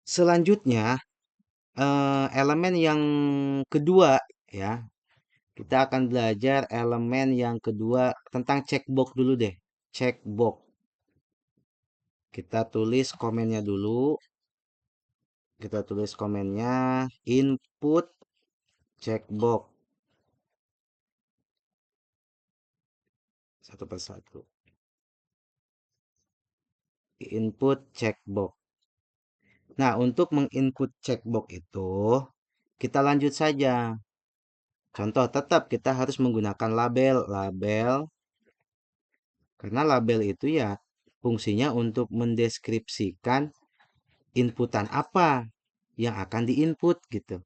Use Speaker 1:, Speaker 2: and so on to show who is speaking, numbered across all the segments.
Speaker 1: Selanjutnya, elemen yang kedua ya. Kita akan belajar elemen yang kedua tentang checkbox dulu deh. Checkbox. Kita tulis komennya dulu. Kita tulis komennya input checkbox satu persatu. Input checkbox. Nah, untuk menginput checkbox itu kita lanjut saja. Contoh, tetap kita harus menggunakan label. Label, karena label itu ya fungsinya untuk mendeskripsikan inputan apa yang akan diinput gitu.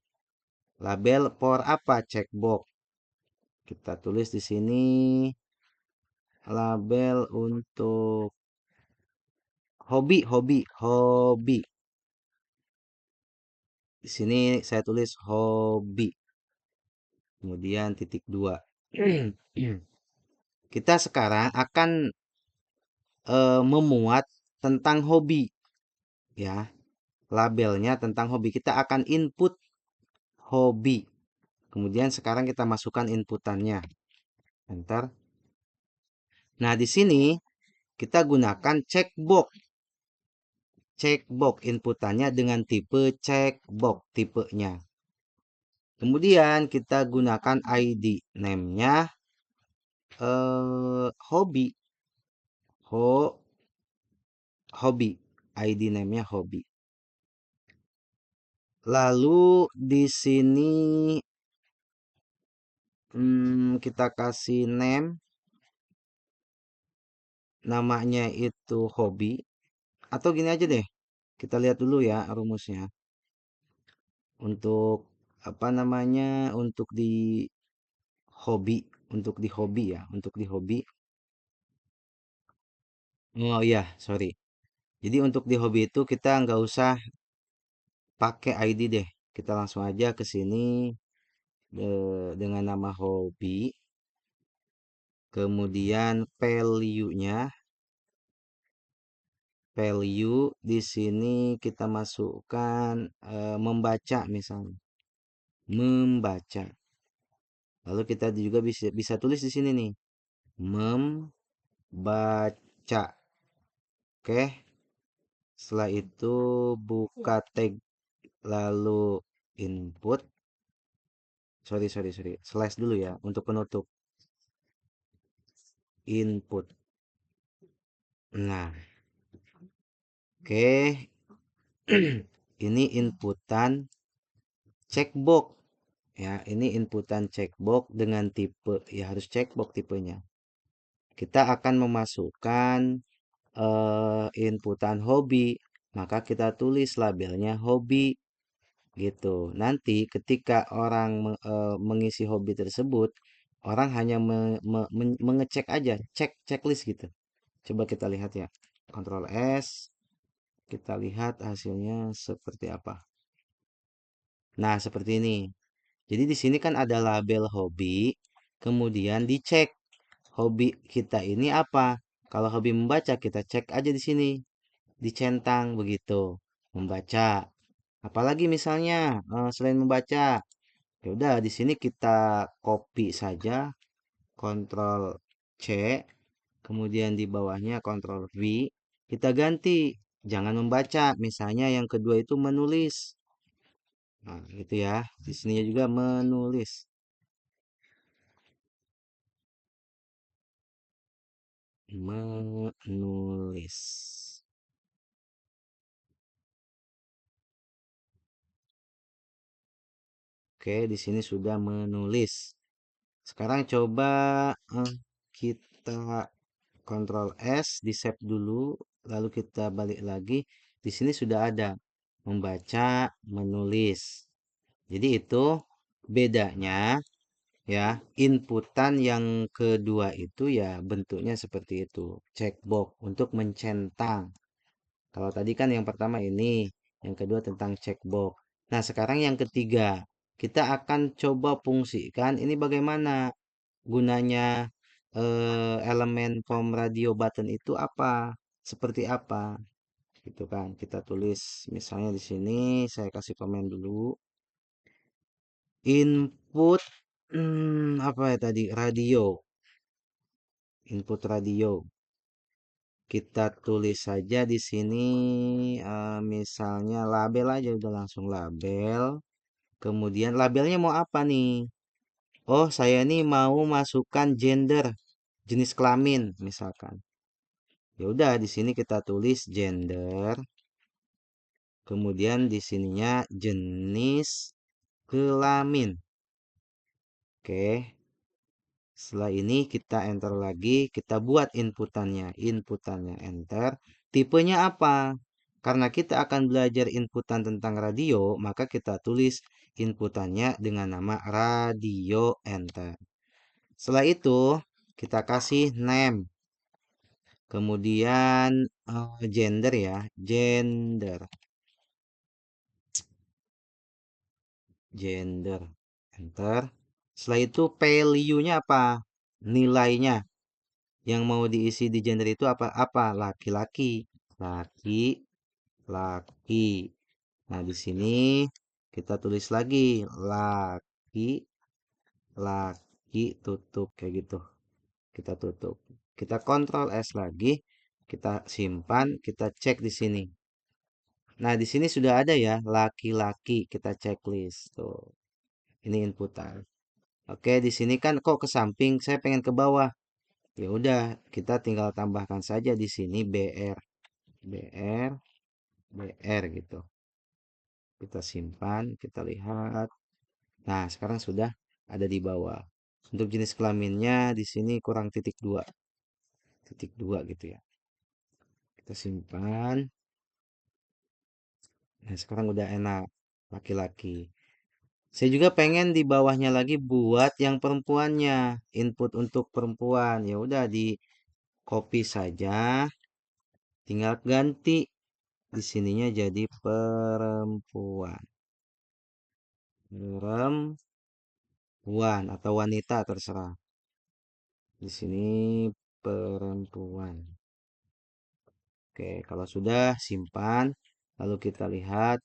Speaker 1: Label for apa? Checkbox. Kita tulis di sini label untuk hobi, hobi, hobi. Di sini saya tulis hobi. Kemudian titik dua. Kita sekarang akan memuat tentang hobi ya. Labelnya tentang hobi. Kita akan input hobi. Kemudian sekarang kita masukkan inputannya. Enter. Nah, di sini kita gunakan checkbox. Checkbox inputannya dengan tipe checkbox tipenya. Kemudian kita gunakan ID name-nya hobi. Hobi. ID name-nya hobi. Lalu di sini kita kasih name, namanya itu hobi. Atau gini aja deh, kita lihat dulu ya rumusnya. Untuk apa namanya, hobi, untuk di hobi ya, untuk di hobi. Oh iya, sorry. Jadi untuk di hobi itu kita nggak usah pakai ID deh. Kita langsung aja ke sini dengan nama hobi. Kemudian value di sini kita masukkan membaca misalnya. Membaca. Lalu kita juga bisa tulis di sini nih. Membaca. Oke. Setelah itu buka tag lalu input. Sorry. Slash dulu ya untuk penutup. Input. Nah, oke. Ini inputan checkbox. Ya, ini inputan checkbox dengan tipe. Ya, harus checkbox tipenya. Kita akan memasukkan inputan hobi. Maka kita tulis labelnya hobi. Gitu. Nanti ketika orang mengisi hobi tersebut, orang hanya mengecek aja, checklist gitu. Coba kita lihat ya. Ctrl S, kita lihat hasilnya seperti apa. Nah, seperti ini. Jadi di sini kan ada label hobi, kemudian dicek hobi kita ini apa. Kalau hobi membaca, kita cek aja di sini, dicentang begitu, membaca. Apalagi misalnya selain membaca, ya udah di sini kita copy saja, Ctrl C, kemudian di bawahnya Ctrl V, kita ganti, jangan membaca. Misalnya yang kedua itu menulis. Nah, gitu ya. Di sini juga menulis. Menulis. Oke, di sini sudah menulis. Sekarang coba kita Ctrl S, di save dulu, lalu kita balik lagi. Di sini sudah ada membaca, menulis. Jadi itu bedanya ya. Inputan yang kedua itu ya bentuknya seperti itu. Checkbox untuk mencentang. Kalau tadi kan yang pertama ini, yang kedua tentang checkbox. Nah, sekarang yang ketiga, kita akan coba fungsikan ini bagaimana gunanya elemen form radio button itu apa? Seperti apa? Gitu kan. Kita tulis misalnya di sini saya kasih komen dulu. Input apa ya tadi? Radio. Input radio. Kita tulis saja di sini misalnya label aja udah langsung label. Kemudian labelnya mau apa nih? Oh, saya nih mau masukkan gender, jenis kelamin misalkan. Ya udah di sini kita tulis gender, kemudian di sininya jenis kelamin. Oke. Setelah ini kita enter lagi, kita buat inputannya. Inputannya enter. Tipenya apa? Karena kita akan belajar inputan tentang radio, maka kita tulis inputannya dengan nama radio enter. Setelah itu, kita kasih name. Kemudian gender ya, gender. Gender. Enter. Setelah itu value-nya apa? Nilainya. Yang mau diisi di gender itu apa? Apa? Laki-laki. Laki, laki. Nah, di sini kita tulis lagi laki, laki tutup kayak gitu. Kita tutup. Kita kontrol S lagi, kita simpan, kita cek di sini. Nah, di sini sudah ada ya laki-laki, kita checklist tuh. Ini inputan. Oke, di sini kan kok ke samping, saya pengen ke bawah. Ya udah, kita tinggal tambahkan saja di sini BR, BR, BR gitu. Kita simpan, kita lihat. Nah, sekarang sudah ada di bawah. Untuk jenis kelaminnya di sini kurang titik dua gitu ya. Kita simpan. Nah, sekarang udah enak. Laki-laki. Saya juga pengen di bawahnya lagi buat yang perempuannya. Input untuk perempuan. Ya udah di copy saja. Tinggal ganti di sininya jadi perempuan. Perempuan atau wanita terserah. Di sini perempuan. Oke, kalau sudah simpan, lalu kita lihat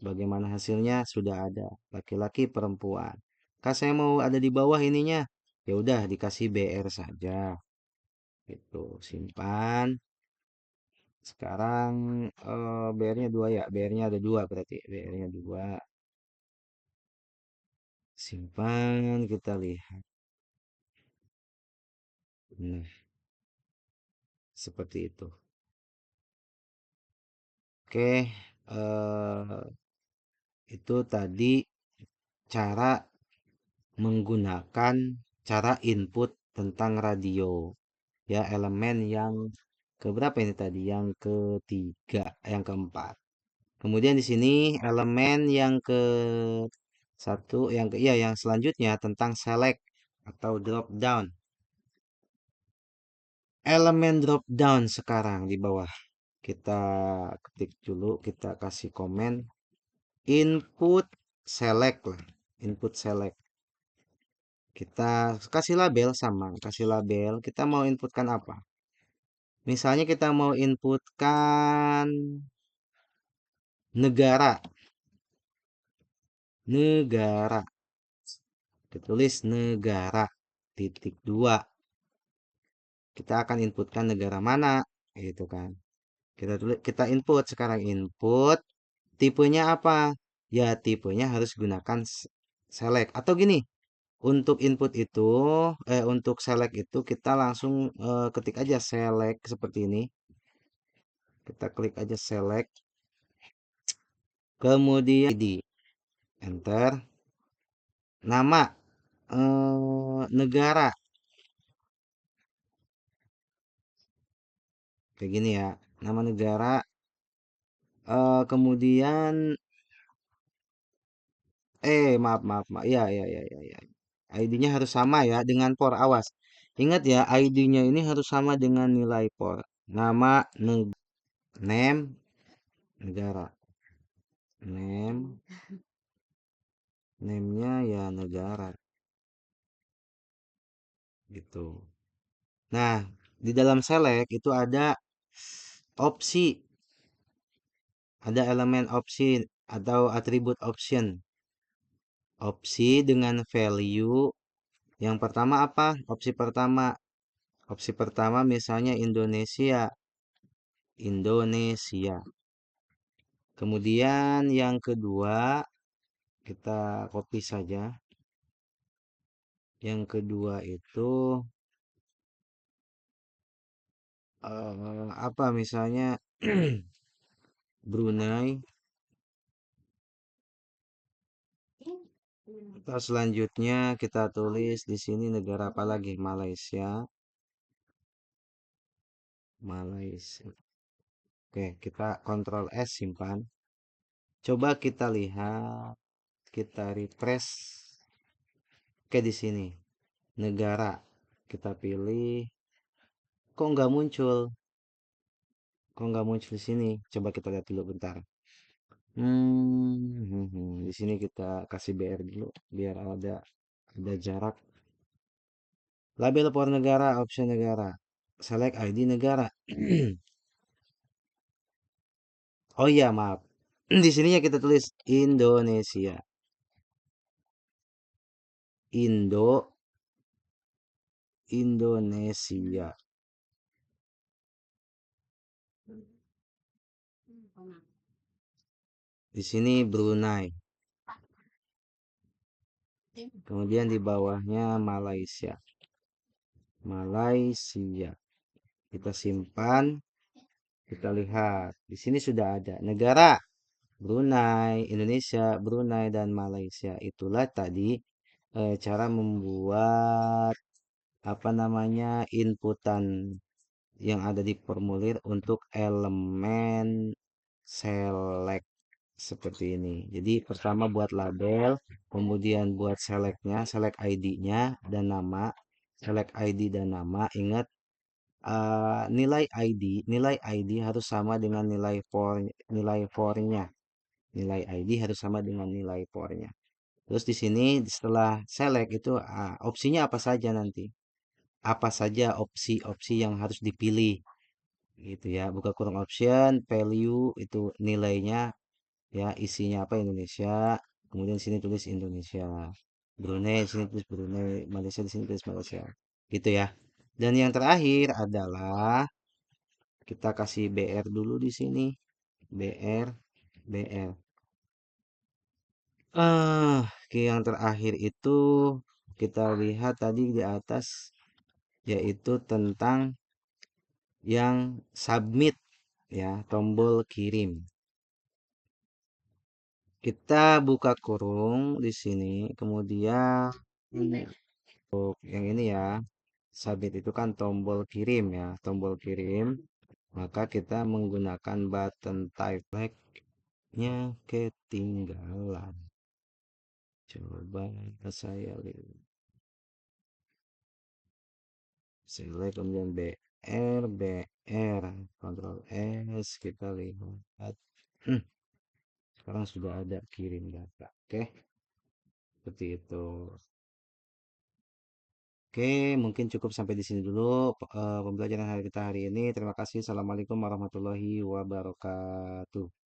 Speaker 1: bagaimana hasilnya sudah ada laki-laki perempuan. Kak saya mau ada di bawah ininya. Ya udah dikasih BR saja. Itu simpan. Sekarang BR-nya dua ya. BR-nya ada dua berarti. BR-nya dua. Simpan kita lihat. Nah, seperti itu. Oke, itu tadi cara menggunakan cara input tentang radio. Ya, elemen yang keberapa ini tadi? Yang ketiga, yang keempat. Kemudian di sini elemen yang ke satu, yang ke ya, yang selanjutnya tentang select atau drop down. Elemen drop down sekarang di bawah. Kita ketik dulu, kita kasih komen input select lah. Input select. Kita kasih label sama, kasih label. Kita mau inputkan apa? Misalnya kita mau inputkan negara. Negara. Kita tulis negara. Titik dua. Kita akan inputkan negara mana. Gitu kan. Kita tulis, kita input. Sekarang input. Tipenya apa? Ya tipenya harus gunakan select. Atau gini. Untuk input itu, untuk select itu kita langsung ketik aja select seperti ini. Kita klik aja select. Kemudian ID. Enter. Nama negara. Kayak gini ya. Nama negara. Kemudian maaf maaf maaf. Ya ya ya ya ya. ID-nya harus sama ya dengan por. Awas. Ingat ya, ID-nya ini harus sama dengan nilai por. Nama, name, negara. Name, name-nya ya negara gitu. Nah, di dalam select itu ada opsi. Ada elemen opsi atau atribut option. Opsi dengan value. Yang pertama apa? Opsi pertama. Opsi pertama misalnya Indonesia. Indonesia. Kemudian yang kedua, kita copy saja. Yang kedua itu apa misalnya Brunei. Atau selanjutnya kita tulis di sini negara apa lagi? Malaysia. Malaysia. Oke, kita Ctrl S simpan. Coba kita lihat, kita refresh. Oke, di sini negara. Kita pilih. Kok nggak muncul? Kok nggak muncul di sini? Coba kita lihat dulu bentar. Di sini kita kasih BR dulu biar ada jarak. Label for negara, option negara. Select ID negara. Oh iya, maaf. Di sininya kita tulis Indonesia. Indonesia. Di sini Brunei. Kemudian di bawahnya Malaysia. Malaysia. Kita simpan, kita lihat. Di sini sudah ada negara Brunei, Indonesia, Brunei dan Malaysia. Itulah tadi cara membuat apa namanya inputan yang ada di formulir untuk elemen select seperti ini. Jadi pertama buat label, kemudian buat selectnya, select ID-nya dan nama, select ID dan nama. Ingat nilai ID harus sama dengan nilai for-nya. Nilai ID harus sama dengan nilai for-nya. Terus di sini setelah select itu opsinya apa saja nanti? Apa saja opsi-opsi yang harus dipilih gitu ya. Buka kurung option, value itu nilainya ya isinya apa Indonesia, kemudian sini tulis Indonesia. Brunei sini tulis Brunei, Malaysia di sini tulis Malaysia. Gitu ya. Dan yang terakhir adalah kita kasih BR dulu di sini. BR BR. Yang terakhir itu kita lihat tadi di atas yaitu tentang yang submit ya, tombol kirim. Kita buka kurung di sini, kemudian untuk yang ini ya, submit itu kan tombol kirim ya, tombol kirim. Maka kita menggunakan button type like-nya ketinggalan. Coba saya lihat. Select kemudian BR, Ctrl S, kita lihat. Sekarang sudah ada kirim data. Oke, seperti itu. Oke, mungkin cukup sampai di sini dulu pembelajaran hari kita hari ini. Terima kasih. Assalamualaikum warahmatullahi wabarakatuh.